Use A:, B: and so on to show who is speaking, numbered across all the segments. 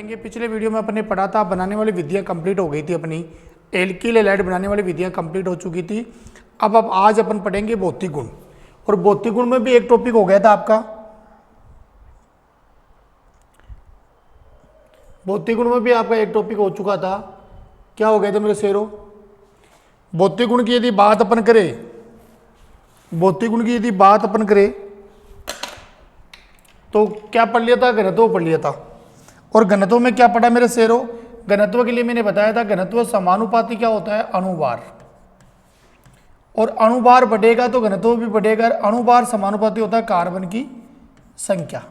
A: पढ़ेंगे। पिछले वीडियो में अपने पढ़ा था, बनाने वाली विधियां कंप्लीट हो गई थी, अपनी एल्किल हैलाइड बनाने वाली विधियां कंप्लीट हो चुकी थी। अब आज अपन पढ़ेंगे भौतिक गुण, और भौतिक गुण में भी एक टॉपिक हो गया था आपका, भौतिक गुण में भी आपका एक टॉपिक हो चुका था। क्या हो गया था मेरे शेरों? भौतिक गुण की यदि बात अपन करें, भौतिक गुण की यदि बात अपन करें तो क्या पढ़ लिया था? घनत्व पढ़ लिया था। और घनत्व में क्या पढ़ा मेरे शेरों? घनत्व के लिए मैंने बताया था घनत्व समानुपाती क्या होता है? अणुभार। और अणुभार बढ़ेगा तो घनत्व भी बढ़ेगा। अणुभार समानुपाती होता है कार्बन की संख्या।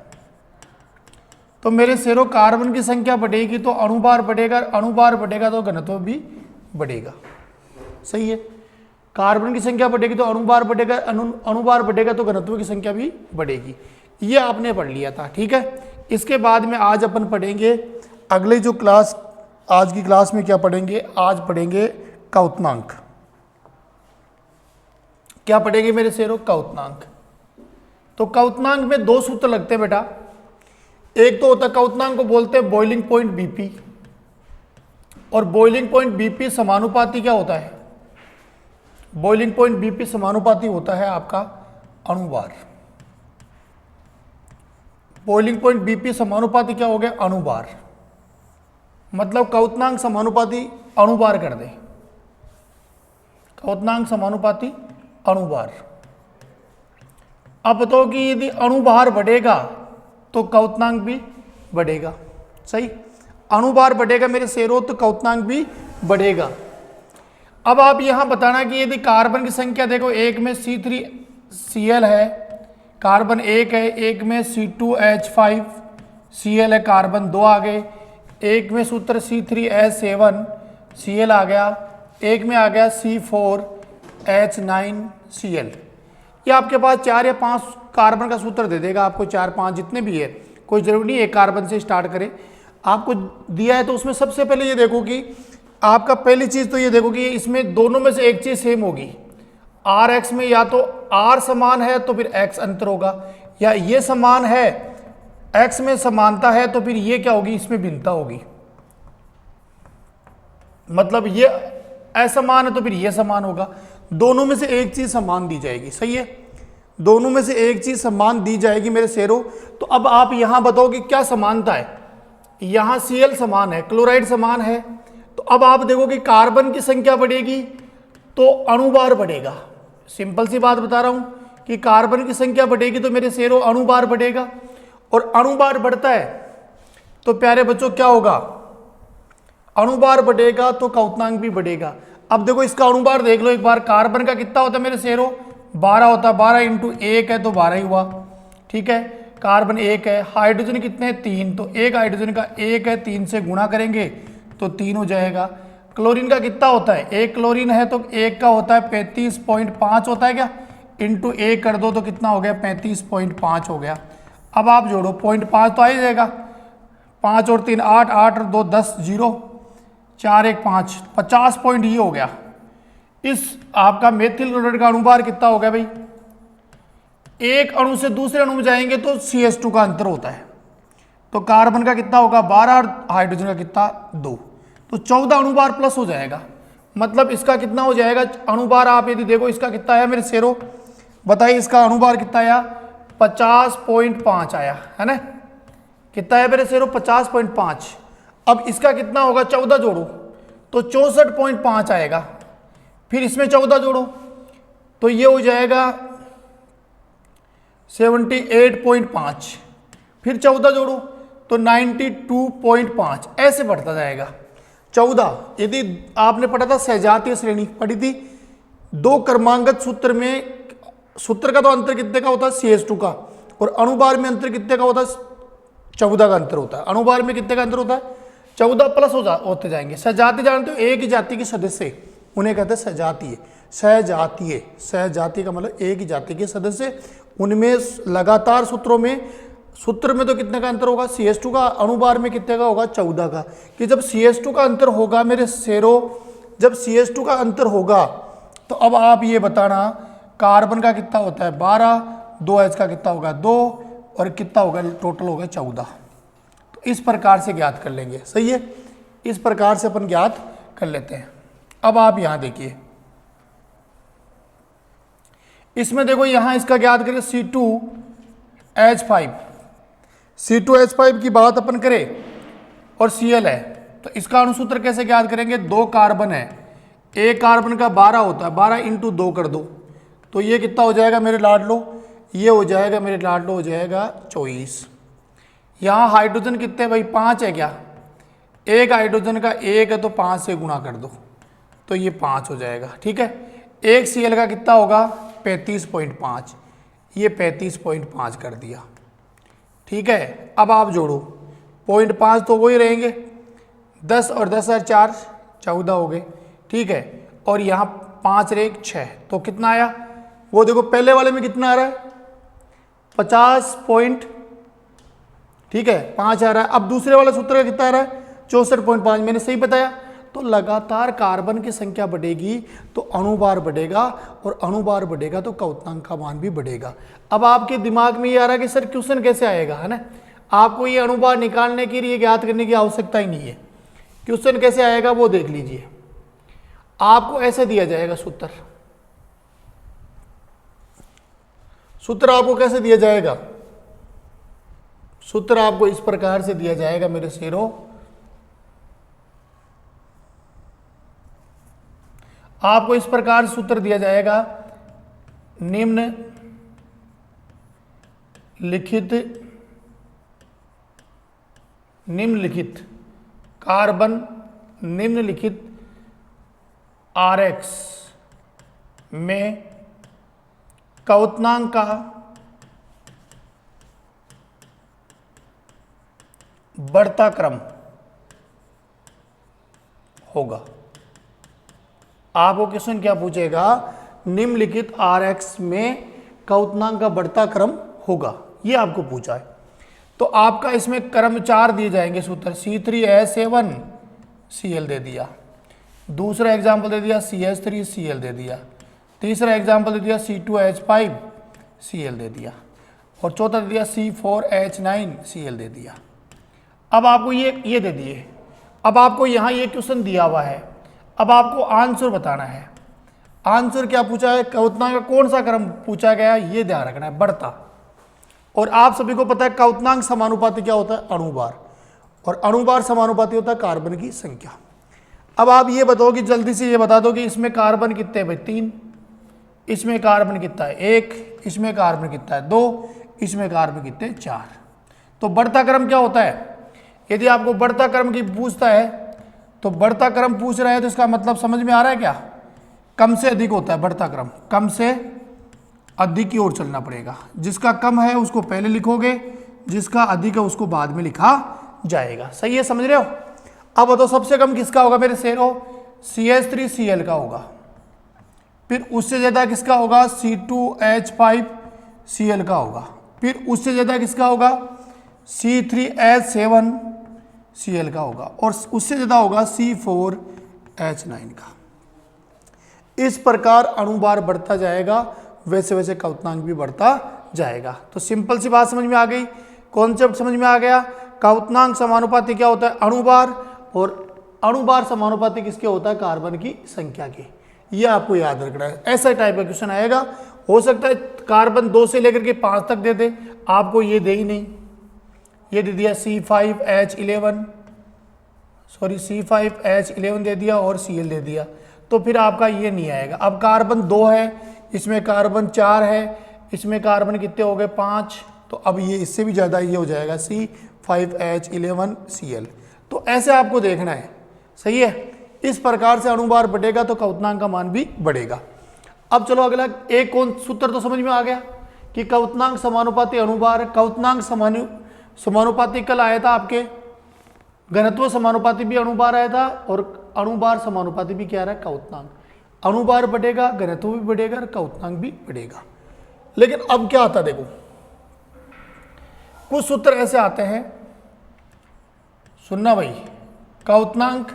A: तो मेरे शेरों कार्बन की संख्या बढ़ेगी तो अणुभार बढ़ेगा, अणुभार बढ़ेगा तो घनत्व भी बढ़ेगा। सही है। कार्बन की संख्या बढ़ेगी तो अणुभार बढ़ेगा, अणुभार बढ़ेगा तो घनत्व की संख्या भी बढ़ेगी। ये आपने पढ़ लिया था, ठीक है। इसके बाद में आज अपन पढ़ेंगे अगले जो क्लास, आज की क्लास में क्या पढ़ेंगे? आज पढ़ेंगे क्वथनांक। क्या पढ़ेंगे मेरे शेरों? क्वथनांक। तो क्वथनांक में दो सूत्र लगते हैं बेटा। एक तो होता है क्वथनांक को बोलते हैं बॉइलिंग पॉइंट बीपी, और बॉइलिंग पॉइंट बीपी समानुपाती क्या होता है? बॉइलिंग पॉइंट बीपी समानुपाती होता है आपका अणुभार। बॉइलिंग पॉइंट बीपी समानुपाती क्या हो गया? अणुभार। मतलब क्वथनांक समानुपाती अणुभार कर दे, क्वथनांक समानुपाती अणुभार। अब बताओ कि यदि अणुभार बढ़ेगा तो क्वथनांक भी बढ़ेगा। सही, अणुभार बढ़ेगा मेरे शेरों तो क्वथनांक भी बढ़ेगा। अब आप यहां बताना कि यदि कार्बन की संख्या देखो, एक में C3Cl है, कार्बन एक है, एक में C2H5Cl है, कार्बन दो आ गए, एक में सूत्र C3H7Cl आ गया, एक में आ गया C4H9Cl। ये आपके पास 4 या 5 कार्बन का सूत्र दे देगा आपको, 4-5 जितने भी है, कोई जरूरी नहीं है कार्बन से स्टार्ट करें। आपको दिया है तो उसमें सबसे पहले ये देखो कि आपका पहली चीज तो ये देखो कि इसमें दोनों में से एक चीज सेम होगी। आर एक्स में या तो आर समान है तो फिर एक्स अंतर होगा, या ये समान है, एक्स में समानता है तो फिर ये क्या होगी? इसमें भिन्नता होगी। मतलब ये असमान है तो फिर ये समान होगा। दोनों में से एक चीज समान दी जाएगी। सही है, दोनों में से एक चीज समान दी जाएगी मेरे शेरों। तो अब आप यहां बताओ कि क्या समानता है? यहां Cl समान है, क्लोराइड समान है, तो अब आप देखो कि कार्बन की संख्या बढ़ेगी तो अणुभार बढ़ेगा। सिंपल सी बात बता रहा हूं कि कार्बन की संख्या बढ़ेगी तो मेरे शेरों अणुभार बढ़ेगा, और अणुभार बढ़ता है तो प्यारे बच्चों क्या होगा? अणुभार बढ़ेगा तो क्वथनांक भी बढ़ेगा। अब देखो इसका अणुभार देख लो एक बार। कार्बन का कितना होता है मेरे शेरों? 12 होता है। 12 × 1 है तो 12 ही हुआ, ठीक है। कार्बन एक है। हाइड्रोजन कितने हैं? 3, तो एक हाइड्रोजन का 1 है, 3 से गुणा करेंगे तो 3 हो जाएगा। क्लोरीन का कितना होता है? एक क्लोरीन है तो एक का होता है 35.5 होता है क्या, इंटू 1 कर दो तो कितना हो गया? 35.5 हो गया। अब आप जोड़ो 0.5 तो आ ही जाएगा, 5 और 3 8, 8 और 2 10, 0, 4 1 5, 50 पॉइंट ये हो गया। इस आपका मेथिल क्लोराइड का अणुभार कितना हो गया भाई? एक अणु से दूसरे अणु में जाएंगे तो CH2 का अंतर होता है, तो कार्बन का कितना होगा? 12 और हाइड्रोजन का कितना? 2, तो 14 अणुभार प्लस हो जाएगा। मतलब इसका कितना हो जाएगा अणुभार? आप यदि देखो इसका कितना आया मेरे शेरों, बताइए इसका अणुभार कितना आया? 50.5 आया है ना। कितना आया मेरे शेरों? 50.5। अब इसका कितना होगा? 14 जोड़ो तो 64.5 आएगा, फिर इसमें 14 जोड़ो तो ये हो जाएगा 78.5, फिर 14 जोड़ो तो 92.5, ऐसे बढ़ता जाएगा। 14 यदि आपने पढ़ा था सजातीय श्रेणी पढ़ी थी, दो क्रमांकत सूत्र में सूत्र का तो अंतर कितने का होता है? CH2 का, और अणुभार में अंतर कितने का होता है? 14 का अंतर होता है। अणुभार में कितने का अंतर होता है? 14 प्लस होते जाएंगे। सजातीय जानते हो, एक ही जाति के सदस्य, उन्हें कहते हैं सजातीय। सजातीय, सजातीय का मतलब एक ही जाति के सदस्य, उनमें लगातार सूत्रों में, सूत्र में तो कितने का अंतर होगा? CH2 का। अणुभार में कितने का होगा? 14 का। कि जब CH2 का अंतर होगा मेरे शेरों, जब CH2 का अंतर होगा तो अब आप ये बताना कार्बन का कितना होता है? 12, 2H का कितना होगा? 2, और कितना होगा? टोटल होगा 14। तो इस प्रकार से ज्ञात कर लेंगे। सही है, इस प्रकार से अपन ज्ञात कर लेते हैं। अब आप यहां देखिए, इसमें देखो यहां इसका ज्ञात करें C2H5, C2H5 की बात अपन करें और Cl है, तो इसका अणुसूत्र कैसे ज्ञात करेंगे? 2 कार्बन है, एक कार्बन का 12 होता है, 12 × 2 कर दो, तो ये कितना हो जाएगा मेरे लाडलो? ये हो जाएगा मेरे लाडलो, हो जाएगा 24। यहाँ हाइड्रोजन कितने भाई? 5 है क्या? एक हाइड्रोजन का 1 है तो 5 से गुणा कर दो, तो ये 5 हो जाएगा। ठीक है, एक Cl का कितना होगा? 35.5, ये 35.5 कर दिया। ठीक है, अब आप जोड़ो, 0.5 तो वही रहेंगे, 10 और 10 और 4 14 हो गए। ठीक है, और यहाँ 5 रेख 6, तो कितना आया? वो देखो पहले वाले में कितना आ रहा है? 50 पॉइंट, ठीक है 5 आ रहा है। अब दूसरे वाले सूत्र का कितना आ रहा है? 64.5। मैंने सही बताया? तो लगातार कार्बन की संख्या बढ़ेगी तो अणुभार बढ़ेगा, और अणुभार बढ़ेगा तो क्वथनांक का मान भी बढ़ेगा। अब आपके दिमाग में ये आ रहा है कि सर क्वेश्चन कैसे आएगा, है ना? आपको ये अणुभार निकालने के लिए ज्ञात करने की आवश्यकता ही नहीं है। क्वेश्चन कैसे आएगा वो देख लीजिए। आपको ऐसे दिया जाएगा सूत्र, सूत्र आपको कैसे दिया जाएगा? सूत्र आपको इस प्रकार से दिया जाएगा मेरे शेरों। आपको इस प्रकार सूत्र दिया जाएगा, निम्नलिखित कार्बन निम्नलिखित RX में क्वथनांक का बढ़ता क्रम होगा। आपको क्वेश्चन क्या पूछेगा? निम्नलिखित RX में क्वथनांक का बढ़ता क्रम होगा, ये आपको पूछा है। तो आपका इसमें क्रम 4 दिए जाएंगे सूत्र, C3H7Cl दे दिया, दूसरा एग्जाम्पल दे दिया CH3Cl दे दिया, तीसरा एग्जाम्पल दे दिया C2H5Cl दे दिया, और चौथा दे दिया C4H9Cl दे दिया। अब आपको ये दे दिए। अब आपको यहाँ ये क्वेश्चन दिया हुआ है, अब आपको आंसर बताना है। आंसर क्या पूछा है? क्वथनांक का कौन सा क्रम पूछा गया है, ये ध्यान रखना है, बढ़ता। और आप सभी को पता है क्वथनांक समानुपाती क्या होता है? अणुभार, और अणुभार समानुपाती होता है कार्बन की संख्या। अब आप ये बताओ कि जल्दी से ये बता दो कि इसमें कार्बन कितने हैं भाई? 3, इसमें कार्बन कितना है? 1, इसमें कार्बन कितना है? 2, इसमें कार्बन कितने हैं? 4। तो बढ़ता क्रम क्या होता है? यदि आपको बढ़ता क्रम की पूछता है, तो बढ़ता क्रम पूछ रहा है तो इसका मतलब समझ में आ रहा है क्या? कम से अधिक होता है बढ़ता क्रम, कम से अधिक की ओर चलना पड़ेगा। जिसका कम है उसको पहले लिखोगे, जिसका अधिक है उसको बाद में लिखा जाएगा। सही है, समझ रहे हो? अब बताओ सबसे कम किसका होगा मेरे शेरों? CH3Cl का होगा। फिर उससे ज्यादा किसका होगा? C2H5Cl का होगा। फिर उससे ज्यादा किसका होगा? C3H7Cl का होगा, और उससे ज्यादा होगा C4H9 का। इस प्रकार अणुभार बढ़ता जाएगा, वैसे वैसे क्वथनांक भी बढ़ता जाएगा। तो सिंपल सी बात समझ में आ गई, कॉन्सेप्ट समझ में आ गया। क्वथनांक समानुपाती क्या होता है? अणुभार, और अणुभार समानुपाती किसके होता है? कार्बन की संख्या के। ये आपको याद रखना है। ऐसा टाइप का क्वेश्चन आएगा। हो सकता है कार्बन 2 से लेकर के 5 तक दे दे, आपको ये दे ही नहीं, ये दे दिया C5H11 दे दिया और Cl दे दिया, तो फिर आपका ये नहीं आएगा। अब कार्बन 2 है, इसमें कार्बन 4 है, इसमें कार्बन कितने हो गए? 5, तो अब ये इससे भी ज़्यादा ये हो जाएगा C5H11Cl। तो ऐसे आपको देखना है। सही है, इस प्रकार से अणुभार बढ़ेगा तो क्वथनांक का मान भी बढ़ेगा। अब चलो अगला एक कौन सूत्र तो समझ में आ गया कि क्वथनांक समानुपाती अणुभार। क्वथनांक समानुपाती कल आया था आपके, घनत्व समानुपाती भी अणुभार आया था, और अणुभार समानुपाती भी क्या रहा है? क्वथनांक। अणुभार बढ़ेगा, घनत्व भी बढ़ेगा और क्वथनांक भी बढ़ेगा। लेकिन अब क्या आता देखो, कुछ सूत्र ऐसे आते हैं, सुनना भाई, क्वथनांक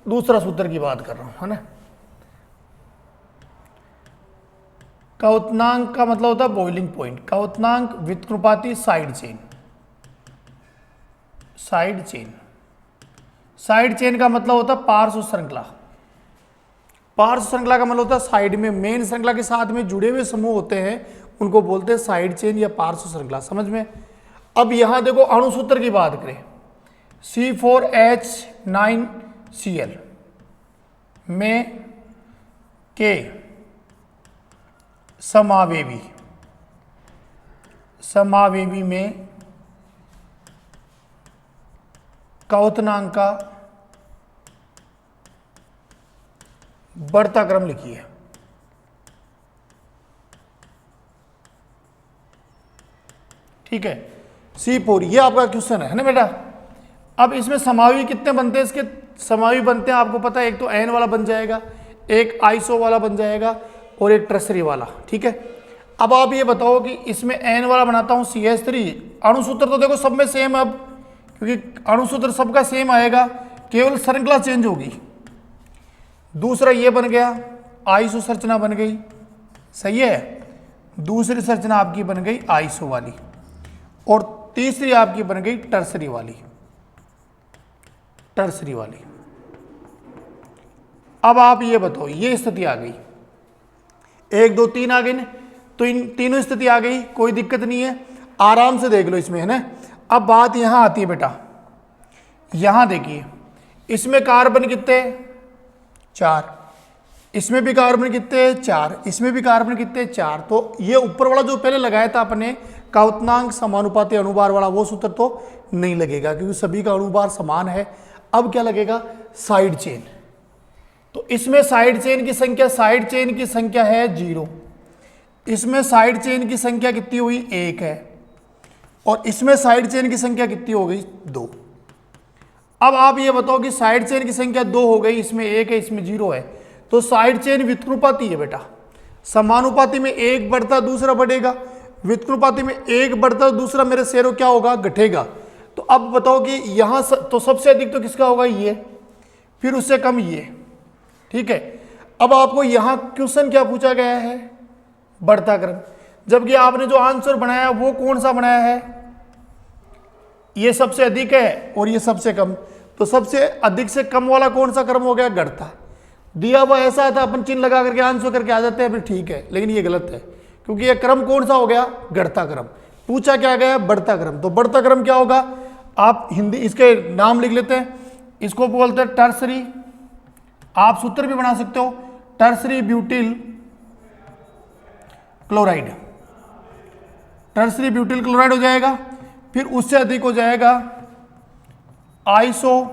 A: दूसरा सूत्र की बात कर रहा हूं, है ना। क्वथनांक का मतलब होता है बॉइलिंग पॉइंट। क्वथनांक व्युत्क्रमपाती side chain, side chain. Side chain का मतलब होता है पार्श्व श्रृंखला। पार्श्व श्रृंखला का मतलब होता है साइड में, मेन श्रृंखला के साथ में जुड़े हुए समूह होते हैं उनको बोलते हैं साइड चेन या पार्श्व श्रृंखला। समझ में? अब यहां देखो अणुसूत्र की बात करें, C4H9Cl में के समावेवी में क्वथनांक का बढ़ता क्रम लिखिए। ठीक है, C4 ये आपका क्वेश्चन है ना बेटा। अब इसमें समावी कितने बनते हैं? इसके समावी बनते हैं आपको पता है, एक तो एन वाला बन जाएगा, एक आइसो वाला बन जाएगा और एक ट्रसरी वाला। ठीक है, अब आप ये बताओ कि इसमें एन वाला बनाता हूं CH3। अणुसूत्र तो देखो सब में सेम, अब क्योंकि अणुसूत्र सबका सेम आएगा, केवल श्रृंखला चेंज होगी। दूसरा ये बन गया, आइसो संरचना बन गई, सही है। दूसरी संरचना आपकी बन गई आइसो वाली और तीसरी आपकी बन गई टर्सरी वाली। टर्सरी वाली। अब आप ये बताओ, ये स्थिति आ गई, 1 2 3 आ गई ना, तो इन तीनों स्थिति आ गई, कोई दिक्कत नहीं है, आराम से देख लो इसमें, है ना। अब बात यहां आती है बेटा, यहां देखिए इसमें कार्बन कितने? 4, इसमें भी कार्बन कितने? 4, इसमें भी कार्बन कितने? 4। तो ये ऊपर वाला जो पहले लगाया था अपने क्वथनांक समानुपाती अणुभार वाला, वो सूत्र तो नहीं लगेगा क्योंकि सभी का अणुभार समान है। अब क्या लगेगा? Side chain. तो इसमें साइड चेन की संख्या है 0, इसमें साइड चेन की संख्या कितनी हुई? 1 है, और इसमें साइड चेन की संख्या कितनी हो गई? 2। अब आप ये बताओ कि साइड चेन की संख्या 2 हो गई, इसमें 1 है, इसमें 0 है, तो साइड चेन व्युत्क्रमानुपाती है बेटा। समानुपाती में एक बढ़ता दूसरा बढ़ेगा, व्युत्क्रमानुपाती में एक बढ़ता दूसरा मेरे शेरों क्या होगा? घटेगा। तो अब बताओ कि यहां तो सबसे अधिक तो किसका होगा? ये, फिर उससे कम ये। ठीक है, अब आपको यहां क्वेश्चन क्या पूछा गया है? बढ़ता क्रम। जबकि आपने जो आंसर बनाया वो कौन सा बनाया है? ये सबसे अधिक है और ये सबसे कम, तो सबसे अधिक से कम वाला कौन सा क्रम हो गया? घटता। दिया हुआ ऐसा था, अपन चिन्ह लगा करके आंसर करके आ जाते हैं, फिर ठीक है, लेकिन ये गलत है क्योंकि ये क्रम कौन सा हो गया? घटता क्रम। पूछा क्या गया? बढ़ता क्रम। तो बढ़ता क्रम क्या होगा? आप हिंदी इसके नाम लिख लेते हैं, इसको बोलते हैं टर्सरी, आप सूत्र भी बना सकते हो, tertiary butyl chloride. Tertiary butyl chloride हो जाएगा, फिर उससे अधिक हो जाएगा आइसो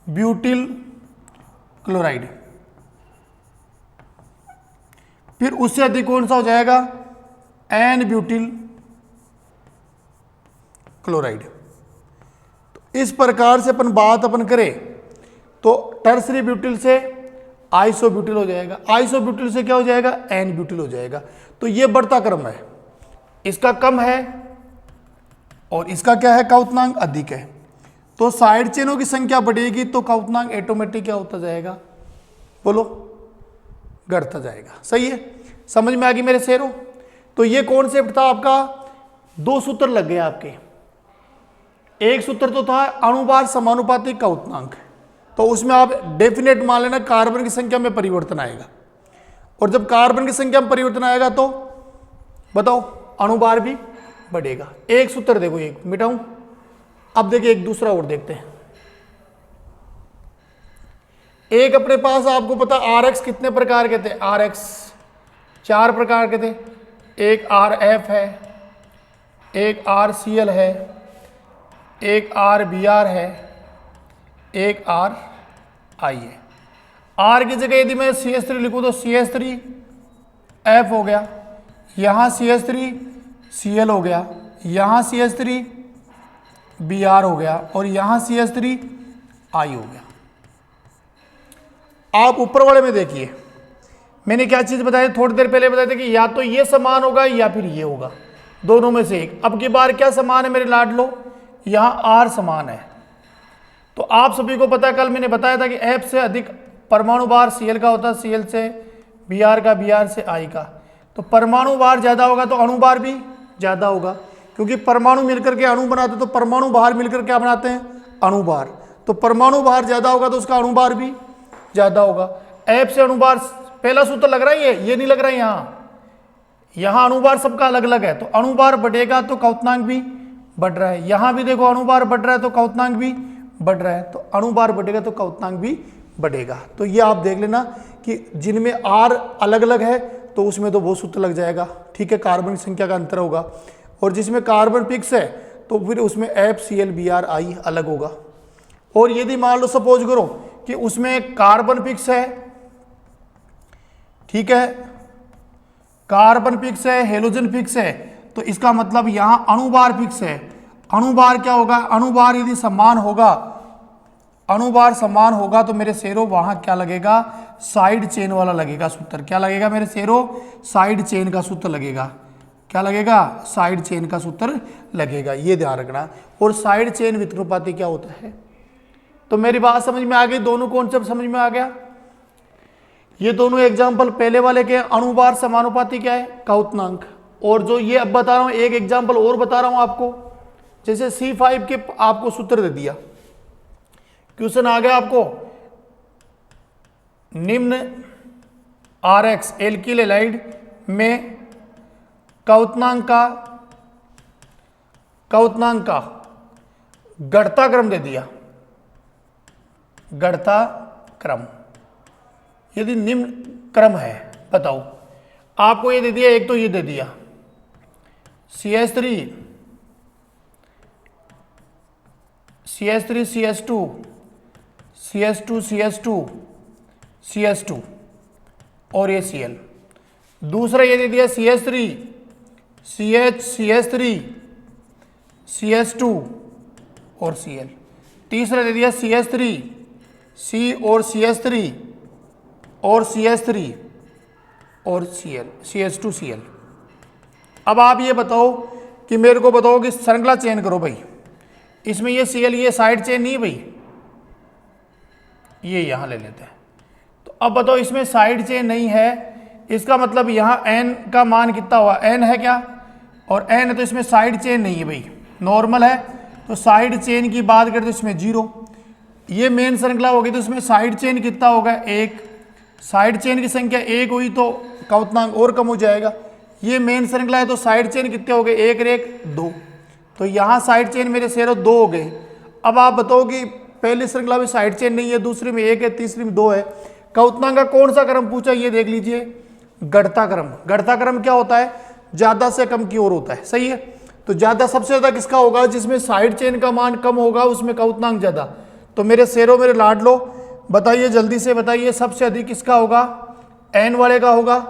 A: ब्यूटिल क्लोराइड, फिर उससे अधिक कौन सा हो जाएगा? N butyl chloride. तो इस प्रकार से अपन करें तो टर्सरी ब्यूटिल से आइसो ब्यूटिल हो जाएगा, आइसो ब्यूटिल से क्या हो जाएगा? एन ब्यूटिल हो जाएगा। तो ये बढ़ता क्रम है, इसका कम है और इसका क्या है? क्वथनांक अधिक है। तो साइड चेनों की संख्या बढ़ेगी तो क्वथनांक ऑटोमेटिक क्या होता जाएगा? बोलो, घटता जाएगा। सही है, समझ में आ गई मेरे शेरों? तो ये कॉन्सेप्ट था आपका। 2 सूत्र लग गए आपके। एक सूत्र तो था अणुभार समानुपाती क्वथनांक, तो उसमें आप डेफिनेट मान लेना कार्बन की संख्या में परिवर्तन आएगा, और जब कार्बन की संख्या में परिवर्तन आएगा तो बताओ अणुभार भी बढ़ेगा। एक सूत्र देखो, एक मिटाऊं। अब देखिए एक दूसरा और देखते हैं। एक अपने पास आपको पता RX कितने प्रकार के थे? RX 4 प्रकार के थे। एक RF है, एक RCl है, एक RBr है, एक RI है। R की जगह यदि मैं CH3 लिखूं तो CH3F हो गया, यहां CH3Cl हो गया, यहां CH3Br हो गया और यहां CH3I हो गया। आप ऊपर वाले में देखिए, मैंने क्या चीज बताई? थोड़ी देर पहले बताया था कि या तो ये समान होगा या फिर ये होगा, दोनों में से एक। अब की बार क्या समान है मेरे लाडलो? यहां R समान है। तो आप सभी को पता है, कल मैंने बताया था कि F से अधिक परमाणु भार Cl का होता है, Cl से Br का, Br से I का। तो परमाणु भार ज्यादा होगा तो अणु भार भी ज्यादा होगा, क्योंकि परमाणु मिलकर के अणु बनाते, तो परमाणु बाहर मिलकर क्या बनाते हैं, अणुभार। तो परमाणु भार ज्यादा होगा तो उसका अणुभार भी ज्यादा होगा। F से अणुभार, पहला सूत्र लग रहा है, ये नहीं लग रहा है यहाँ अणुभार सबका अलग अलग है, तो अणुभार बढ़ेगा तो क्वथनांक भी बढ़ रहा है। यहाँ भी देखो अणुभार बढ़ रहा है तो क्वथनांक भी बढ़ रहा है, तो अणुभार बढ़ेगा तो क्वथनांक भी बढ़ेगा। तो ये आप देख लेना कि जिनमें R अलग अलग है तो उसमें तो वो सूत्र लग जाएगा, ठीक है, कार्बन की संख्या का अंतर होगा। और जिसमें कार्बन फिक्स है तो फिर उसमें FCl Br I अलग होगा। और यदि मान लो सपोज करो कि उसमें कार्बन फिक्स है, ठीक है, कार्बन फिक्स है, हेलोजन फिक्स है, तो इसका मतलब यहां अणुभार फिक्स है। अणुभार क्या होगा, अणुभार यदि समान होगा, अणुभार समान होगा तो मेरे शेरों वहां क्या लगेगा, साइड चेन वाला लगेगा सूत्र। क्या लगेगा मेरे शेरों, साइड चेन का सूत्र लगेगा। क्या लगेगा, साइड चेन का सूत्र लगेगा, ये ध्यान रखना। और साइड चेन व्युत्क्रमानुपाती क्या होता है, तो मेरी बात समझ में आ गई, दोनों कॉन्सेप्ट समझ में आ गया। ये दोनों एग्जाम्पल पहले वाले के, अणुभार समानुपाती क्या है, क्वथनांक। और जो ये अब बता रहा हूं, एक एग्जाम्पल और बता रहा हूं आपको, जैसे C5 के आपको सूत्र दे दिया, क्वेश्चन आ गया आपको, निम्न RX एल्किल हैलाइड में क्वथनांक का गढ़ता क्रम दे दिया, गढ़ता क्रम यदि निम्न क्रम है, बताओ आपको ये दे दिया, एक तो ये दे दिया CH3 CH2 CH2 CH2 CH2 और ये Cl। दूसरा ये दे दिया CH3 CH3 CH2 और Cl। तीसरा दे दिया CH3 C और CH3 और CH3 और Cl CH2 Cl। अब आप ये बताओ कि मेरे को बताओ कि श्रृंखला चेन करो भाई, इसमें ये Cl ये साइड चेन नहीं भाई, ये यहां ले लेते हैं। तो अब बताओ इसमें साइड चेन नहीं है, इसका मतलब यहां n का मान कितना हुआ, n है क्या, और n है तो इसमें साइड चेन नहीं है भाई, नॉर्मल है। तो साइड चेन की बात करें तो इसमें 0, ये मेन श्रृंखला होगी तो इसमें साइड चेन कितना होगा, 1। साइड चेन की संख्या 1 हुई तो क्वथनांक और कम हो जाएगा। ये मेन श्रृंखला है तो साइड चेन कितने हो गए, 1 और 1 2, तो यहाँ साइड चेन मेरे शेरों 2 हो गए। अब आप बताओ कि पहली श्रृंखला में साइड चेन नहीं है, दूसरी में 1 है, तीसरी में 2 है, क्वथनांक का कौन सा क्रम पूछा, ये देख लीजिए, गढ़ता क्रम। गढ़ता क्रम क्या होता है, ज्यादा से कम की ओर होता है, सही है। तो ज्यादा सबसे ज्यादा किसका होगा, जिसमें साइड चेन का मान कम होगा उसमें क्वथनांक ज्यादा। तो मेरे शेरों, मेरे लाडलो, बताइए जल्दी से बताइए, सबसे अधिक किसका होगा, n वाले का होगा,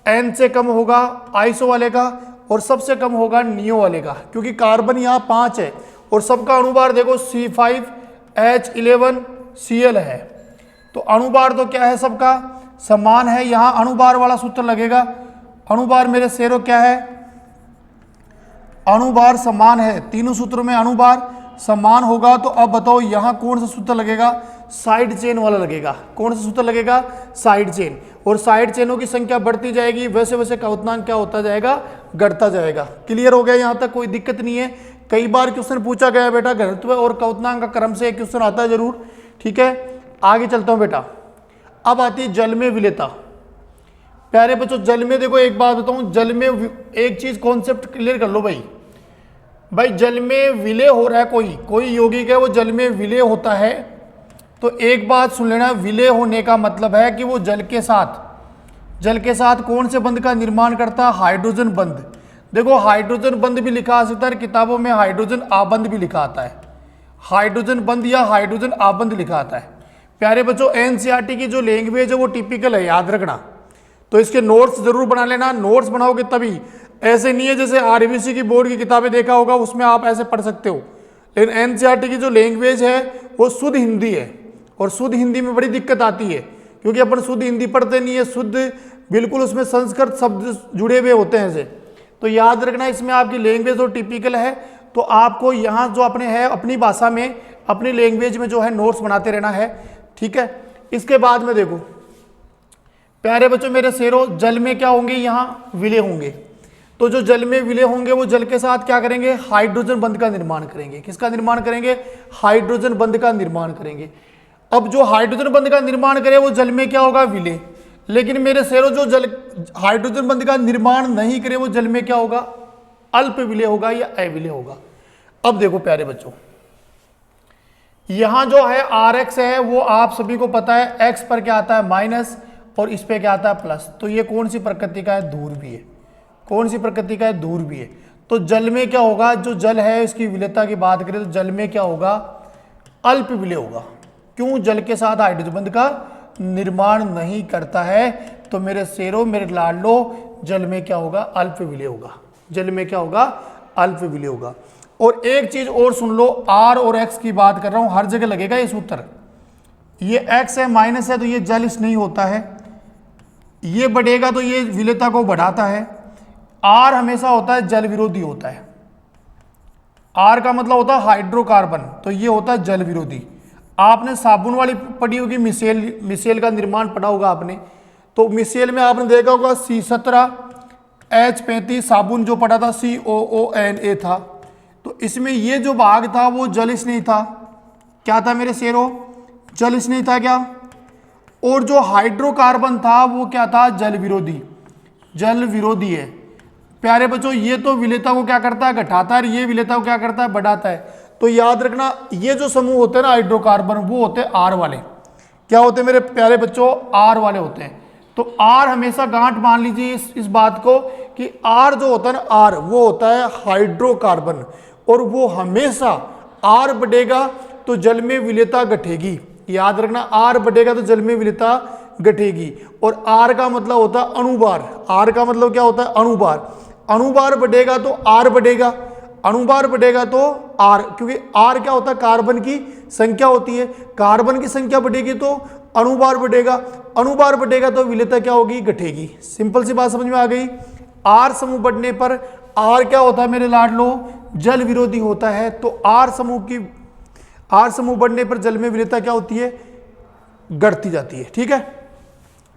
A: n से कम होगा आइसो वाले का, और सबसे कम होगा नियो वाले का, क्योंकि कार्बन यहाँ 5 है और सबका अणुभार देखो C5H11Cl है। तो अणुभार तो क्या है, सबका समान है, यहाँ अणुभार वाला सूत्र लगेगा। अणुभार मेरे शेरों क्या है, अणुभार समान है, तीनों सूत्रों में अणुभार समान होगा। तो अब बताओ यहाँ कौन सा सूत्र लगेगा, साइड चेन वाला लगेगा। कौन सा सूत्र लगेगा, साइड चेन। और साइड चेनों की संख्या बढ़ती जाएगी, वैसे वैसे क्वथनांक क्या होता जाएगा, घटता जाएगा। क्लियर हो गया, यहाँ तक कोई दिक्कत नहीं है। कई बार क्वेश्चन पूछा गया बेटा, घनत्व और क्वथनांक का क्रम से क्वेश्चन आता है जरूर, ठीक है। आगे चलता हूँ बेटा, अब आती है जल में विलेयता। प्यारे बच्चों, जल में देखो एक बात बताऊं, जल में एक चीज कॉन्सेप्ट क्लियर कर लो भाई। जल में विलय हो रहा है, कोई यौगिक है वो जल में विलय होता है, तो एक बात सुन लेना, विलय होने का मतलब है कि वो जल के साथ कौन से बंध का निर्माण करता है, हाइड्रोजन बंध। देखो हाइड्रोजन बंध भी लिखा आ सकता है, किताबों में हाइड्रोजन आबंध भी लिखा आता है, हाइड्रोजन बंध या हाइड्रोजन आबंध लिखा आता है। प्यारे बच्चों, एनसीईआरटी की जो लैंग्वेज है वो टिपिकल है, याद रखना। तो इसके नोट्स जरूर बना लेना, नोट्स बनाओगे तभी, ऐसे नहीं है जैसे आरबीसी की बोर्ड की किताबें देखा होगा उसमें आप ऐसे पढ़ सकते हो। लेकिन एनसीईआरटी की जो लैंग्वेज है वो शुद्ध हिंदी है, और शुद्ध हिंदी में बड़ी दिक्कत आती है क्योंकि अपन शुद्ध हिंदी पढ़ते नहीं है, शुद्ध बिल्कुल उसमें संस्कृत शब्द जुड़े हुए होते हैं ऐसे। तो याद रखना, इसमें आपकी लैंग्वेज जो टिपिकल है, तो आपको यहाँ जो अपने है अपनी भाषा में अपनी लैंग्वेज में जो है नोट्स बनाते रहना है, ठीक है। इसके बाद में देखो प्यारे बच्चों मेरे शेरों, जल में क्या होंगे, यहाँ विलय होंगे। तो जो जल में विलय होंगे वो जल के साथ क्या करेंगे, हाइड्रोजन बंध का निर्माण करेंगे। किसका निर्माण करेंगे, हाइड्रोजन बंध का निर्माण करेंगे। अब जो हाइड्रोजन बंध का निर्माण करे वो जल में क्या होगा, विलय। लेकिन मेरे शेरों जो जल हाइड्रोजन बंध का निर्माण नहीं करे वो जल में क्या होगा, अल्प विलय होगा या अविलय होगा। अब देखो प्यारे बच्चों, यहां जो है Rx है वो आप सभी को पता है x पर क्या आता है माइनस और इस पे क्या आता है प्लस। तो ये कौन सी प्रकृति का है, ध्रुवीय। कौन सी प्रकृति का है, ध्रुवीय। तो जल में क्या होगा, जो जल है इसकी विलयता की बात करें तो जल में क्या होगा, अल्प विलय होगा। क्यों, जल के साथ हाइड्रोजन बंध का निर्माण नहीं करता है। तो मेरे शेरों, मेरे लाडलो, जल में क्या होगा, अल्प विलय होगा। जल में क्या होगा, अल्प विलय होगा। और एक चीज और सुन लो, R और X की बात कर रहा हूं, हर जगह लगेगा ये सूत्र। ये X है माइनस है तो ये जल नहीं होता है, ये बढ़ेगा तो ये विलयता को बढ़ाता है। R हमेशा होता है जल विरोधी होता है। R का मतलब होता है हाइड्रोकार्बन, तो ये होता है जल विरोधी। आपने साबुन वाली पढ़ी होगी, मिसेल का निर्माण पढ़ा होगा आपने। तो मिसेल में आपने देखा होगा C17H35 साबुन जो पढ़ा था COONA था। तो इसमें ये जो भाग था वो जल स्नेही था। क्या था मेरे शेरों, जल स्नेही था क्या। और जो हाइड्रोकार्बन था वो क्या था, जल विरोधी। जल विरोधी है प्यारे बच्चों। ये तो विलयता को क्या करता है, घटाता है, और ये विलयता को क्या करता है, बढ़ाता है। तो याद रखना, ये जो समूह होते हैं ना हाइड्रोकार्बन, वो होते हैं R वाले। क्या होते हैं मेरे प्यारे बच्चों, R वाले होते हैं। तो R हमेशा गांठ मान लीजिए इस बात को कि R जो होता है ना, R वो होता है हाइड्रोकार्बन, और वो हमेशा R बढ़ेगा तो जल में विलयता घटेगी। याद रखना, R बढ़ेगा तो जल में विलयता घटेगी। और R का मतलब होता है अणुभार। R का मतलब क्या होता है, अणुभार। अणुभार बढ़ेगा तो R बढ़ेगा, अणुभार बढ़ेगा तो R, क्योंकि R क्या होता है, कार्बन की संख्या होती है। कार्बन की संख्या बढ़ेगी तो अणुभार बढ़ेगा, अणुभार बढ़ेगा तो विलयता क्या होगी, घटेगी। सिंपल सी बात समझ में आ गई। R समूह बढ़ने पर R क्या होता है मेरे लाडलो, जल विरोधी होता है। तो R समूह बढ़ने पर जल में विलयता क्या होती है, घटती जाती है। ठीक है,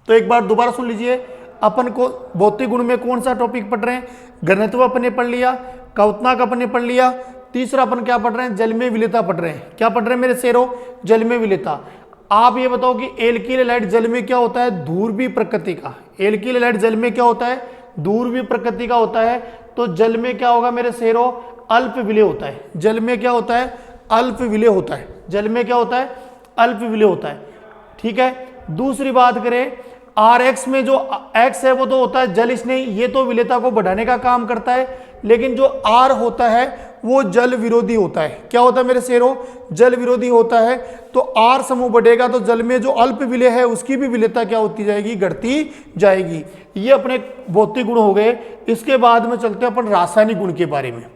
A: तो एक बार दोबारा सुन लीजिए। अपन को भौतिक गुण में कौन सा टॉपिक पढ़ रहे हैं, घनत्व अपने पढ़ लिया, क्वथनांक अपने पढ़ लिया। तीसरा अपन क्या पढ़ रहे हैं, जल में विलयता पढ़ रहे हैं। क्या पढ़ रहे हैं मेरे शेरों, जल में विलयता। आप ये बताओ कि एल्किल हैलाइड जल में क्या होता है, ध्रुवीय प्रकृति का। एल्किल हैलाइड जल में क्या होता है, ध्रुवीय प्रकृति का होता है। तो जल में क्या होगा मेरे शेरों, अल्प विलय होता है। जल में क्या होता है, अल्प विलय होता है। जल में क्या होता है, अल्प विलय होता है। ठीक है, दूसरी बात करें, Rx में जो X है वो तो होता है जल स्नेही, ये तो विलयता को बढ़ाने का काम करता है। लेकिन जो R होता है वो जल विरोधी होता है। क्या होता है मेरे शेरों, जल विरोधी होता है। तो R समूह बढ़ेगा तो जल में जो अल्प विलय है उसकी भी विलयता क्या होती जाएगी, घटती जाएगी। ये अपने भौतिक गुण हो गए। इसके बाद में चलते हैं अपन रासायनिक गुण के बारे में।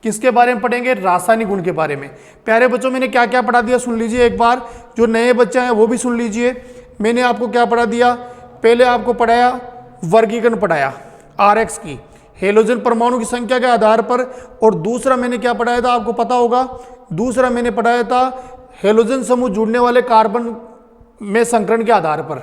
A: किसके बारे में पढ़ेंगे, रासायनिक गुण के बारे में। प्यारे बच्चों, मैंने क्या क्या पढ़ा दिया सुन लीजिए एक बार। जो नए बच्चे हैं वो भी सुन लीजिए। मैंने आपको क्या पढ़ा दिया, पहले आपको पढ़ाया वर्गीकरण पढ़ाया Rx की हेलोजन परमाणु की संख्या के आधार पर। और दूसरा मैंने क्या पढ़ाया था आपको पता होगा, दूसरा मैंने पढ़ाया था हेलोजन समूह जुड़ने वाले कार्बन में संकरण के आधार पर।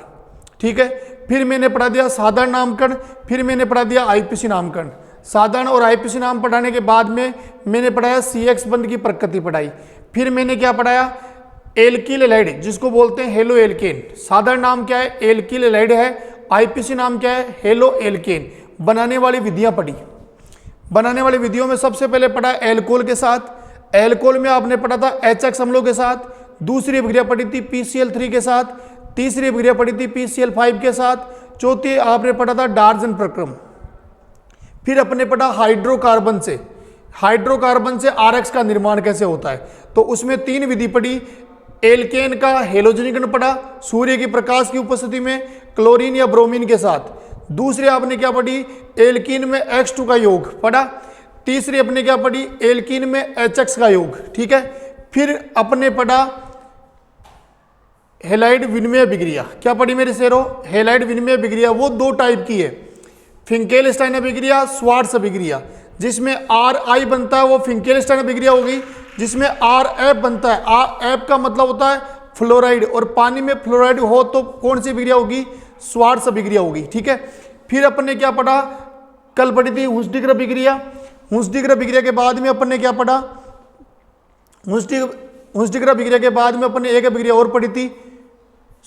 A: ठीक है, फिर मैंने पढ़ा दिया साधारण नामकरण, फिर मैंने पढ़ा दिया आईपीसी नामकरण। साधारण और आईपीसी नाम पढ़ाने के बाद में मैंने पढ़ाया CX बंध की प्रकृति पढ़ाई। फिर मैंने क्या पढ़ाया, एल्किल हैलाइड जिसको बोलते हैं हेलो एल्केन। साधारण नाम क्या है, एल्किल हैलाइड है। आईपीसी नाम क्या है, हेलो एल्केन। बनाने वाली विधियां पढ़ी। बनाने वाली विधियों में सबसे पहले पढ़ा एल्कोहल के साथ। एल्कोहल में आपने पढ़ा था HX अम्लों के साथ। दूसरी अभिक्रिया पढ़ी थी PCl3 के साथ। तीसरी अभिक्रिया पढ़ी थी PCl5 के साथ। चौथी आपने पढ़ा था डार्जन प्रक्रम। फिर अपने पढ़ा हाइड्रोकार्बन से, हाइड्रोकार्बन से Rx का निर्माण कैसे होता है। तो उसमें 3 विधि पढ़ी। एल्केन का हेलोजनीकरण पढ़ा सूर्य की प्रकाश की उपस्थिति में क्लोरीन या ब्रोमीन के साथ। दूसरी आपने क्या पढ़ी, एल्कीन में X2 का योग पढ़ा। तीसरी अपने क्या पढ़ी, एल्कीन में HX का योग। ठीक है, फिर अपने पढ़ा हेलाइड विनिमय अभिक्रिया। क्या पढ़ी मेरे शेरों, हेलाइड विनिमय अभिक्रिया। वो 2 टाइप की है, फिंकेलस्टाइन अभिक्रिया, स्वार्ट्ज अभिक्रिया। जिसमें Ri बनता है वो फिंकेलस्टाइन अभिक्रिया होगी। जिसमें Rf बनता है, Rf का मतलब होता है फ्लोराइड, और पानी में फ्लोराइड हो तो कौन सी अभिक्रिया होगी, स्वार्ट्ज अभिक्रिया होगी। ठीक है, फिर अपन ने क्या पढ़ा, कल पढ़ी थी हुंसडिगर अभिक्रिया। हुंसडिगर अभिक्रिया के बाद में अपन ने क्या पढ़ा, हुंसडिगर अभिक्रिया के बाद में अपन ने एक अभिक्रिया और पढ़ी थी,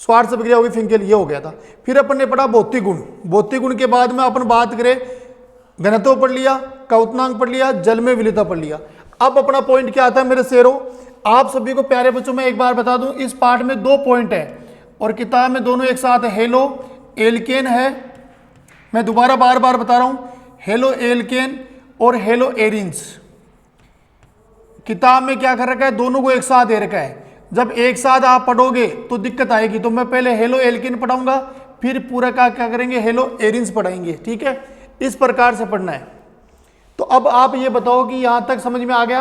A: स्वार्ट्ज अभिक्रिया होगी, फिंकेल, ये हो गया था। फिर अपन ने पढ़ा भौतिक गुण। भौतिक गुण के बाद में अपन बात करें घनत्व पढ़ लिया, क्वथनांक पढ़ लिया, जल में विलेयता पढ़ लिया। अब अपना पॉइंट क्या आता है मेरे शेरों, आप सभी को प्यारे बच्चों में एक बार बता दूं, इस पार्ट में 2 पॉइंट है और किताब में दोनों एक साथ है। हेलो एल्केन है, मैं दोबारा बार बार बता रहा हूं, हेलो एल्केन और हेलो एरिन्स। किताब में क्या कर रखा है, दोनों को एक साथ दे रखा है। जब एक साथ आप पढ़ोगे तो दिक्कत आएगी, तो मैं पहले हेलो एल्केन पढ़ाऊंगा, फिर पूरा का क्या करेंगे, हेलो एरिन्स पढ़ाएंगे। ठीक है, इस प्रकार से पढ़ना है। तो अब आप ये बताओ कि यहां तक समझ में आ गया।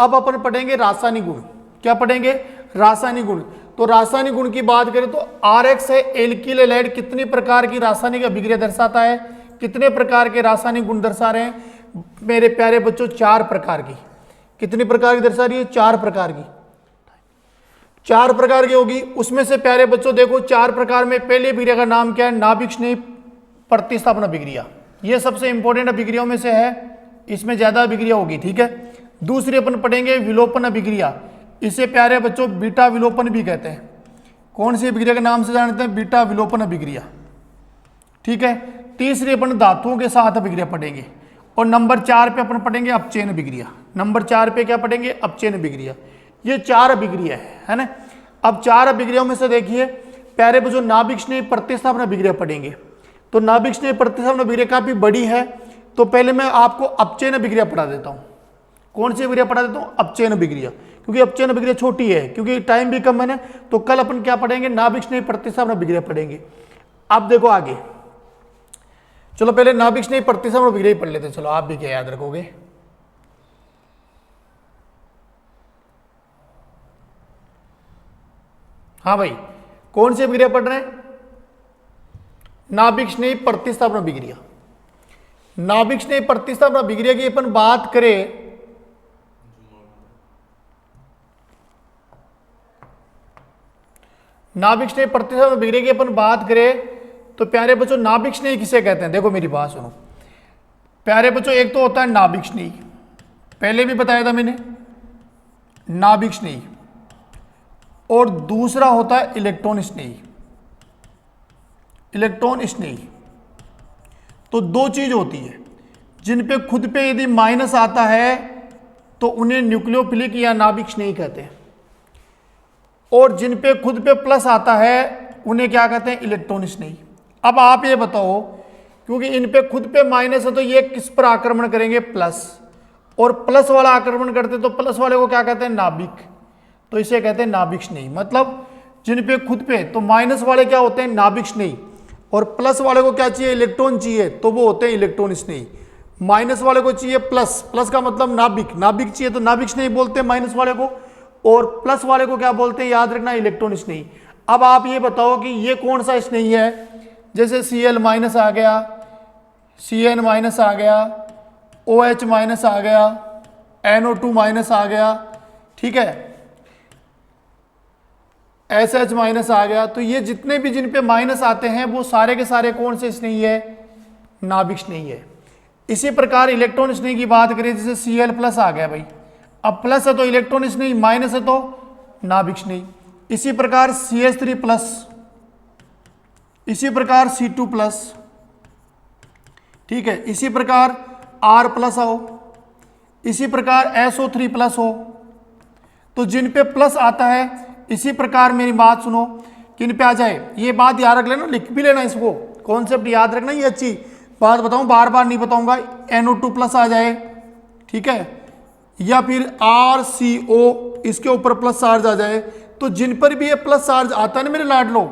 A: अब अपन पढ़ेंगे रासायनिक गुण। क्या पढ़ेंगे, रासायनिक गुण। तो रासायनिक गुण की बात करें तो आरएक्स है एल्किल हैलाइड, कितनी प्रकार की रासायनिक अभिक्रिया दर्शाता है, कितने प्रकार के रासायनिक गुण दर्शा रहे हैं मेरे प्यारे बच्चों, 4 प्रकार की। कितनी प्रकार की दर्शा रही है, 4 प्रकार की। 4 प्रकार की होगी। उसमें से प्यारे बच्चों देखो 4 प्रकार में पहली अभिक्रिया का नाम क्या है, नाभिक स्नेह प्रतिस्थापन अभिक्रिया। ये सबसे इंपॉर्टेंट अभिक्रियाओं में से है, इसमें ज्यादा अभिक्रिया होगी। ठीक है, दूसरी अपन पढ़ेंगे विलोपन अभिक्रिया। इसे प्यारे बच्चों बीटा विलोपन भी कहते हैं। कौन सी अभिक्रिया के नाम से जानते हैं, बीटा विलोपन अभिक्रिया। ठीक है, तीसरी अपन धातुओं के साथ अभिक्रिया पढ़ेंगे और नंबर 4 पे अपन पढ़ेंगे अपचयन अभिक्रिया। नंबर 4 पे क्या पढ़ेंगे, अपचयन अभिक्रिया। ये 4 अभिक्रिया है ना। अब 4 अभिक्रियाओं में से देखिए प्यारे बच्चों नाभिक स्नेह प्रतिस्थापन अभिक्रिया पढ़ेंगे। तो नाभिक स्नेह प्रतिस्थापन अभिक्रिया काफी बड़ी है, तो पहले मैं आपको अपचयन अभिक्रिया पढ़ा देता हूं। कौन सी अभिक्रिया पढ़ा देता हूं, अपचयन अभिक्रिया, क्योंकि अपचयन अभिक्रिया छोटी है, क्योंकि टाइम भी कम है ना। तो कल अपन क्या पढ़ेंगे, नाभिक स्नेह प्रतिस्थापन अभिक्रिया पढ़ेंगे। अब देखो आगे, चलो पहले नाभिक स्नेह प्रतिस्थापन अभिक्रिया पढ़ लेते हैं। चलो आप भी क्या याद रखोगे, हाँ भाई, कौन सी अभिक्रिया पढ़ रहे हैं, नाभिक स्नेह प्रतिस्थापन अभिक्रिया। नाभिक स्नेह प्रतिस्थापन अभिक्रिया की अपन बात करें, नाभिक स्नेह प्रतिस्थापन अभिक्रिया की अपन बात करें तो प्यारे बच्चों नाभिक स्नेह किसे कहते हैं, देखो मेरी बात सुनो प्यारे बच्चों। एक तो होता है नाभिक स्नेह, पहले भी बताया था मैंने, नाभिक स्नेह, और दूसरा होता है इलेक्ट्रॉन स्नेह। इलेक्ट्रॉन स्नेह तो 2 चीज होती है, जिन पे खुद पे यदि माइनस आता है तो उन्हें न्यूक्लियोफिलिक या नाभिक स्नेही कहते हैं, और जिन पे खुद पे प्लस आता है उन्हें क्या कहते हैं, इलेक्ट्रॉन स्नेही। अब आप ये बताओ, क्योंकि इन पे खुद पे माइनस है तो ये किस पर आक्रमण करेंगे, प्लस, और प्लस वाला आक्रमण करते तो प्लस वाले को क्या कहते हैं, नाभिक, तो इसे कहते हैं नाभिक स्नेही। मतलब जिन पे खुद पे तो माइनस वाले क्या होते हैं, नाभिक स्नेही, और प्लस वाले को क्या चाहिए, इलेक्ट्रॉन चाहिए, तो वो होते हैं इलेक्ट्रॉन स्नेही। माइनस वाले को चाहिए प्लस, प्लस का मतलब नाभिक, नाभिक चाहिए तो नाभिक स्नेही बोलते हैं माइनस वाले को, और प्लस वाले को क्या बोलते हैं, याद रखना, इलेक्ट्रॉन स्नेही। अब आप ये बताओ कि ये कौन सा स्नेही है, जैसे Cl माइनस आ गया, Cn माइनस आ गया, OH माइनस आ गया, NO2 माइनस आ गया, ठीक है, SH माइनस आ गया। तो ये जितने भी जिन पे माइनस आते हैं वो सारे के सारे कौन से स्नेही है, नाभिक स्नेही है। इसी प्रकार इलेक्ट्रॉन स्नेही की बात करें, जैसे Cl प्लस आ गया भाई, अब प्लस है तो इलेक्ट्रॉन स्नेही, माइनस है तो नाभिक स्नेही। इसी प्रकार CH3 प्लस, इसी प्रकार C2 प्लस, ठीक है, इसी प्रकार R प्लस हो, इसी प्रकार SO3 प्लस हो। तो जिन पे प्लस आता है, इसी प्रकार मेरी बात सुनो, किन पे आ जाए, ये बात याद रख लेना, लिख भी लेना इसको, कॉन्सेप्ट याद रखना, ये अच्छी बात बताऊं, बार बार नहीं बताऊंगा। NO2 प्लस आ जाए, ठीक है, या फिर RCO, इसके ऊपर प्लस चार्ज आ जाए। तो जिन पर भी ये प्लस चार्ज आता है ना मेरे लाडलो,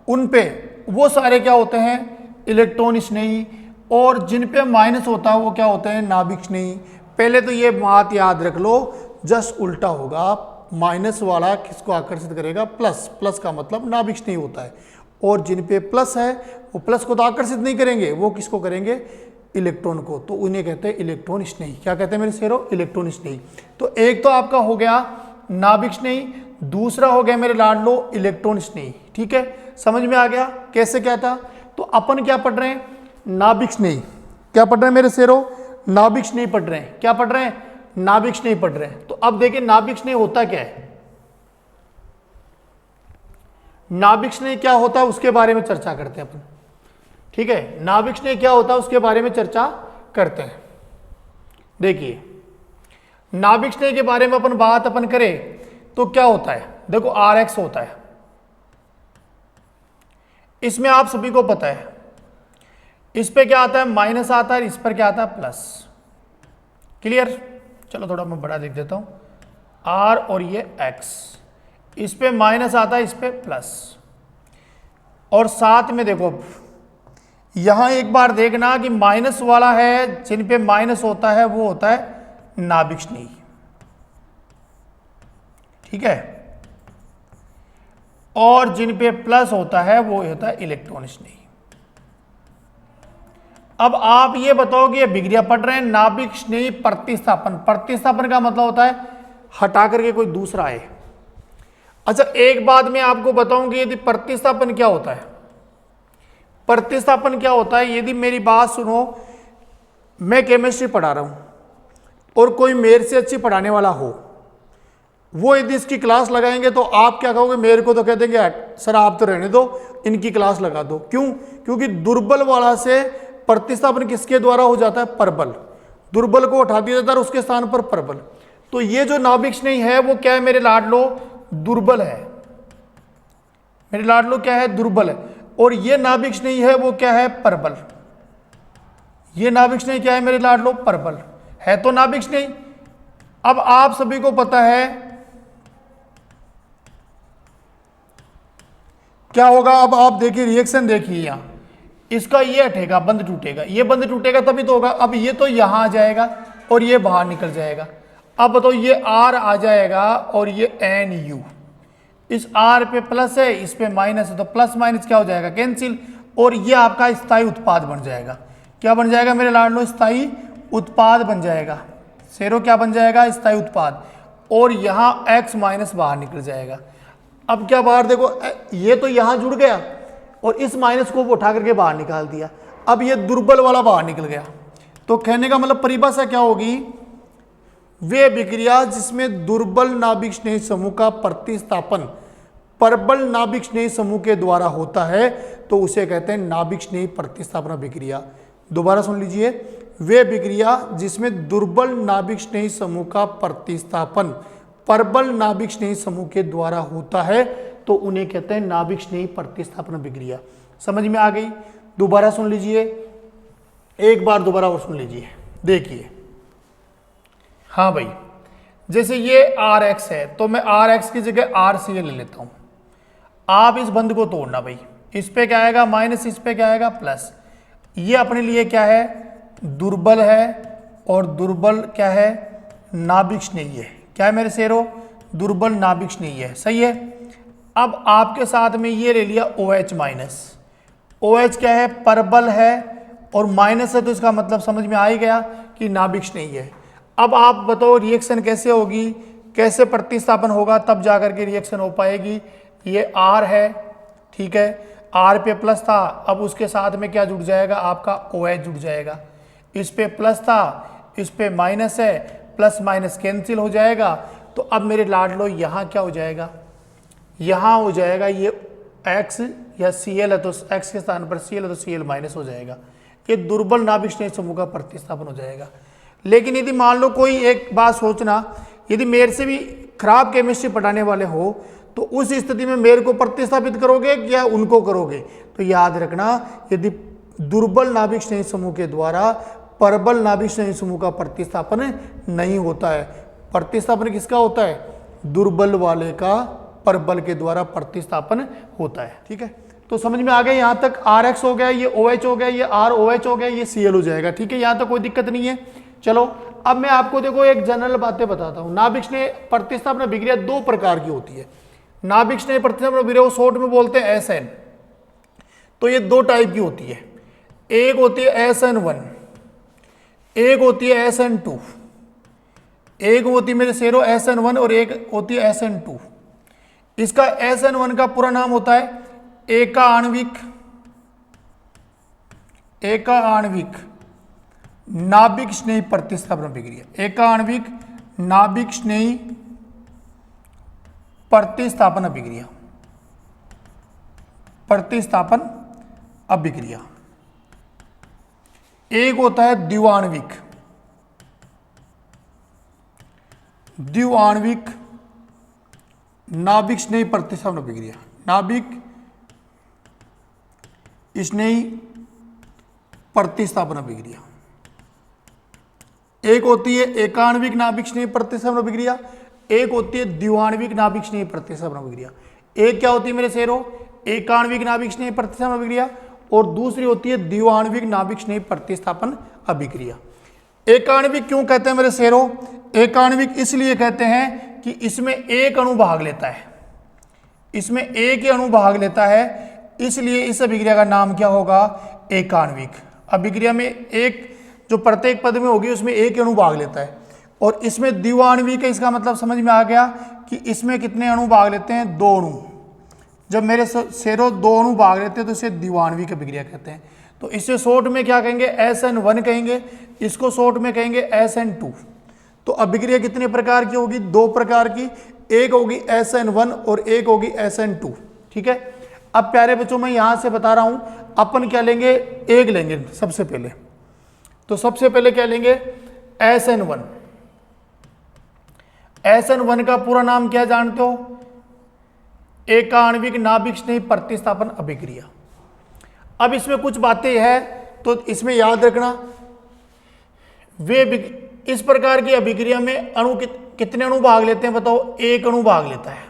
A: उन पे वो सारे क्या होते हैं, इलेक्ट्रॉन स्नेही, और जिन पे माइनस होता है वो क्या होते हैं, नाभिक स्नेही। पहले तो ये बात याद रख लो, जस्ट उल्टा होगा, माइनस वाला किसको आकर्षित करेगा, प्लस, प्लस का मतलब नाभिक स्नेही होता है, और जिन पे प्लस है वो प्लस को तो आकर्षित नहीं करेंगे, वो किसको करेंगे, इलेक्ट्रॉन को, तो उन्हें कहते हैं इलेक्ट्रॉन स्नेही। क्या कहते हैं मेरे शेरों, इलेक्ट्रॉन स्नेही। तो एक तो आपका हो गया नाभिक स्नेही, दूसरा हो गया मेरे लाडलो इलेक्ट्रॉन स्नेही। ठीक है, समझ में आ गया कैसे क्या था। तो अपन क्या पढ़ रहे हैं, नाभिक स्नेही, क्या पढ़ रहे हैं मेरे शेरों? नाभिक नहीं पढ़ रहे हैं। क्या पढ़ रहे हैं? नाभिक नहीं पढ़ रहे हैं। तो अब देखिए नाभिक नहीं होता क्या है, नाभिक नहीं क्या होता है उसके बारे में चर्चा करते हैं अपन। ठीक है, नाभिक नहीं क्या होता है उसके बारे में चर्चा करते हैं। देखिए नाभिक स्नेह के बारे में बात करें तो क्या होता है, देखो Rx होता है, इसमें आप सभी को पता है, इस पे क्या आता है माइनस आता है, इस पर क्या आता है प्लस। क्लियर? चलो थोड़ा मैं बड़ा लिख देता हूं, R और ये X, इस पे माइनस आता है, इस पे प्लस। और साथ में देखो यहां एक बार देखना कि माइनस वाला है, जिन पे माइनस होता है वो होता है नाभिक स्नेही। ठीक है, और जिन पे प्लस होता है वो होता है इलेक्ट्रॉन स्नेही। अब आप ये बताओ कि ये विक्रिया पढ़ रहे हैं नाभिक स्नेही प्रतिस्थापन। प्रतिस्थापन का मतलब होता है हटा करके कोई दूसरा आए। अच्छा एक बात मैं आपको बताऊं कि यदि प्रतिस्थापन क्या होता है, प्रतिस्थापन क्या होता है, यदि मेरी बात सुनो, मैं केमिस्ट्री पढ़ा रहा हूं और कोई मेरे से अच्छी पढ़ाने वाला हो, वो यदि इसकी क्लास लगाएंगे तो आप क्या कहोगे, मेरे को तो कह देंगे सर आप तो रहने दो, इनकी क्लास लगा दो। क्यों? क्योंकि दुर्बल वाला से प्रतिस्थापन किसके द्वारा हो जाता है, परबल। दुर्बल को उठा दिया जाता है उसके स्थान पर परबल। तो ये जो नाभिक स्नेही है वो क्या है मेरे लाडलो, दुर्बल है। मेरे लाडलो क्या है, दुर्बल है। और ये नाभिक स्नेही है वो क्या है, परबल। ये नाभिक स्नेही क्या है मेरे लाडलो, परबल है, तो नाभिक स्नेही। अब आप सभी को पता है क्या होगा, अब आप देखिए रिएक्शन देखिए, यहां इसका ये हटेगा, बंद टूटेगा, ये बंद टूटेगा तभी तो होगा। अब ये तो यहां आ जाएगा और ये बाहर निकल जाएगा। अब बताओ ये R आ जाएगा और ये NU, इस R पे प्लस है, इस पे माइनस है, तो प्लस माइनस क्या हो जाएगा, कैंसिल। और ये आपका स्थायी उत्पाद बन जाएगा। क्या बन जाएगा मेरे लाडलो, स्थायी उत्पाद बन जाएगा। शेरो क्या बन जाएगा, स्थायी उत्पाद। और यहां X माइनस बाहर निकल जाएगा। अब क्या बाहर देखो, ये तो यहां जुड़ गया और इस माइनस को उठा करके बाहर निकाल दिया। अब ये दुर्बल वाला बाहर निकल गया। तो कहने का मतलब परिभाषा क्या होगी, वे विक्रिया जिसमें दुर्बल नाभिक स्नेही समूह का प्रतिस्थापन परबल नाभिक स्नेही समूह के द्वारा होता है तो उसे कहते हैं नाभिक स्नेही प्रतिस्थापन विक्रिया। दोबारा सुन लीजिए, वे विक्रिया जिसमें दुर्बल नाभिक स्नेही समूह का प्रतिस्थापन परबल नाभिक स्नेही समूह के द्वारा होता है तो उन्हें कहते हैं नाभिक स्नेही प्रतिस्थापन विक्रिया। समझ में आ गई? दोबारा सुन लीजिए, एक बार दोबारा और सुन लीजिए। देखिए हाँ भाई, जैसे ये Rx है तो मैं Rx की जगह RCl ले लेता हूं। आप इस बंध को तोड़ना भाई, इस पे क्या आएगा माइनस, इस पे क्या आएगा प्लस। ये अपने लिए क्या है, दुर्बल है, और दुर्बल क्या है, नाभिक स्नेही है। क्या है मेरे शेरों, दुर्बल नाभिक स्नेही है। सही है। अब आपके साथ में ये ले लिया OH माइनस। OH क्या है, परबल है, और माइनस है तो इसका मतलब समझ में आ ही गया कि नाभिक स्नेही है। अब आप बताओ रिएक्शन कैसे होगी, कैसे प्रतिस्थापन होगा, तब जाकर के रिएक्शन हो पाएगी। ये R है, ठीक है, R पे प्लस था, अब उसके साथ में क्या जुड़ जाएगा, आपका OH जुड़ जाएगा। इस पे प्लस था, इस पे माइनस है, प्लस माइनस कैंसिल हो जाएगा। तो अब मेरे लाडलो यहाँ क्या हो जाएगा, यहाँ हो जाएगा ये X या Cl है तो X के स्थान पर Cl है तो Cl माइनस हो जाएगा। ये दुर्बल नाभिक स्नेही समूह का प्रतिस्थापन हो जाएगा। लेकिन यदि मान लो कोई एक बात सोचना, यदि मेरे से भी खराब केमिस्ट्री पढ़ाने वाले हो तो उस स्थिति में मेरे को प्रतिस्थापित करोगे या उनको करोगे, तो याद रखना यदि दुर्बल नाभिक स्नेही समूह के द्वारा परबल नाभिक स्नेही समूह का प्रतिस्थापन नहीं होता है। प्रतिस्थापन किसका होता है, दुर्बल वाले का परबल के द्वारा प्रतिस्थापन होता है। ठीक है, तो समझ में आ गया, यहां तक Rx हो गया, ये OH हो गया, ये ROH हो गया, ये Cl हो जाएगा। ठीक है, यहां तक कोई दिक्कत नहीं है। चलो अब मैं आपको देखो एक जनरल बातें बताता हूं। नाभिक स्नेही प्रतिस्थापन विक्रिया दो प्रकार की होती है। नाभिक स्नेही प्रतिस्थापन विक्रिया को शॉर्ट में बोलते हैं SN। तो ये दो टाइप की होती है, एक होती है SN1, एक होती है SN2। एक होती है मेरे शेरों SN1 और एक होती है SN2। इसका SN1 का पूरा नाम होता है एका आणविक नाभिक स्नेही प्रतिस्थापन अभिक्रिया, एकाण्विक नाभिक स्नेही प्रतिस्थापन अभिक्रिया, प्रतिस्थापन अभिक्रिया। एक होता है द्विआण्विक, द्विआण्विक नाभिक स्नेही प्रतिस्थापन अभिक्रिया, नाभिक स्नेही प्रतिस्थापन अभिक्रिया। एक होती है एकाण्विक नाभिक स्नेही प्रतिस्थापन अभिक्रिया, एक होती है द्विआण्विक नाभिक स्नेही प्रतिस्थापन अभिक्रिया। एक क्या होती है मेरे शेरों, एकाण्विक नाभिक स्नेही प्रतिस्थापन अभिक्रिया, और दूसरी होती है द्विआण्विक नाभिक स्नेही प्रतिस्थापन अभिक्रिया। एकाण्विक क्यों कहते हैं मेरे शेरों, एकाण्विक इसलिए कहते हैं कि इसमें एक अणु भाग लेता है, इसमें एक ही अणु भाग लेता है, इसलिए इस अभिक्रिया का नाम क्या होगा, एकाण्विक। अभिक्रिया में एक जो प्रत्येक पद में होगी उसमें एक अणु भाग लेता है, और इसमें द्विआण्विक है, इसका मतलब समझ में आ गया कि इसमें कितने अणु भाग लेते हैं, दो अणु। जब मेरे शेरों दो अणु भाग लेते हैं तो इसे द्विआण्विक अभिक्रिया कहते हैं। तो इसे शॉर्ट में क्या कहेंगे, SN1 कहेंगे, इसको शॉर्ट में कहेंगे SN2। तो अभिक्रिया कितने प्रकार की होगी, दो प्रकार की, एक होगी SN1 और एक होगी SN2। ठीक है, अब प्यारे बच्चों मैं यहां से बता रहा हूं, अपन क्या लेंगे, एक लेंगे सबसे पहले। तो सबसे पहले क्या लेंगे, SN1। SN1 का पूरा नाम क्या जानते हो, एकाण्विक नाभिक स्नेही प्रतिस्थापन अभिक्रिया। अब इसमें कुछ बातें हैं तो इसमें याद रखना, वे इस प्रकार की अभिक्रिया में अणु कितने अणु भाग लेते हैं बताओ, एक अणु भाग लेता है।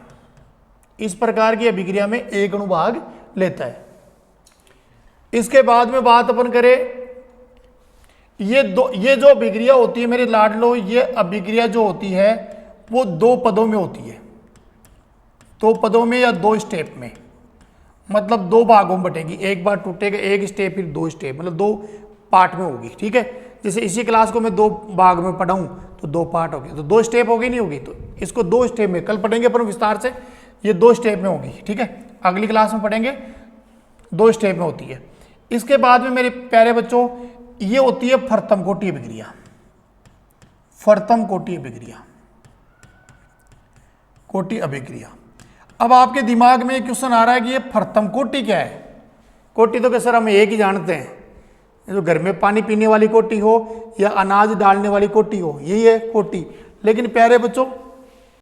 A: इस प्रकार की अभिक्रिया में एक अणु भाग लेता है। इसके बाद में बात अपन करें, ये जो अभिक्रिया होती है मेरे लाडलो, ये अभिक्रिया जो होती है वो दो पदों में होती है, दो पदों में या दो स्टेप में, मतलब दो भागों में बटेगी, एक बार टूटेगा एक स्टेप, फिर दो स्टेप, मतलब दो पार्ट में होगी। ठीक है, जैसे इसी क्लास को मैं दो भाग में पढ़ाऊं तो दो पार्ट हो गए, तो दो स्टेप होगी नहीं होगी, तो इसको दो स्टेप में कल पढ़ेंगे अपन विस्तार से, ये दो स्टेप में होगी। ठीक है, अगली क्लास में पढ़ेंगे, दो स्टेप में होती है। इसके बाद में मेरे प्यारे बच्चों ये होती है फर्तम कोटि अभिक्रिया, फर्तम कोटि अभिक्रिया, कोटि अभिक्रिया। अब आपके दिमाग में क्वेश्चन आ रहा है कि ये फर्तम कोटि क्या है। कोटि तो क्या सर हम एक ही जानते हैं, जो घर में पानी पीने वाली कोटि हो या अनाज डालने वाली कोटि हो, यही है कोटि। लेकिन प्यारे बच्चों